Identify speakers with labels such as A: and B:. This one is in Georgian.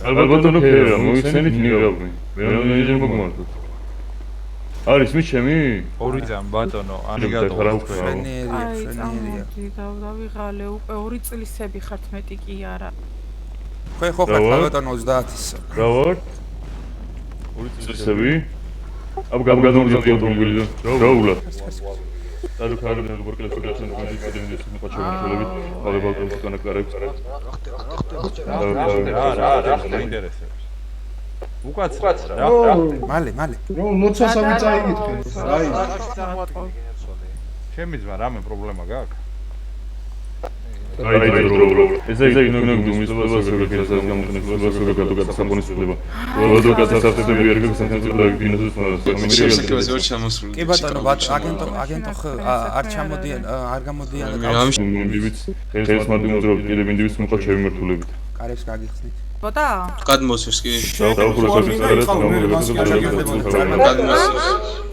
A: ალბათ ბატონო ფერა, მოიხსენით ნიღაბი. მენეჯერ მოგმართოთ. არის მის ჩემი?
B: ორი ძამ ბატონო,
A: არიგატო.
C: შვენიერია. დავიღალე უკვე 2 წლისები ხართ მეტი კი არა.
D: ხო ხარ ბატონო 30-ის.
A: რა ვარ? 2 წლისები? აბ გამოგზავნე ავტომობილიდან. გაულა. Tadu ქარიდან ვორკლეს ვიგასენ კონდიციონერების მოყაჩებულებით, ავებალტოს განაკარებს.
B: რა ინტერესებს. უკაცრად რა.
D: მალე.
E: რო ლოცვას ამი წაიგეთქენ. აი.
B: ჩემი ძმა რამე პრობლემა გაქვს?
A: აი ესე იგი ნუ მისვლებას როგორია გამოგონებას როგორია გადასამონისება. ვადო გადასახადები ერგო სახელმწიფო და ბიზნესის მომსახურე.
D: კი ბატონო, აგენტო არ ჩამოდიან, არ გამოდიან.
A: ინდივიდს ეს მარტო მოძრაობ კიდევ ინდივიდს მოყაჩები მართულებით.
D: კარებს გაგიხსნით.
C: ბოდა?
F: გადმოსვეს კი.
A: დაუხუროს ეს არის გამოგონებას.
F: გადმოსვეს.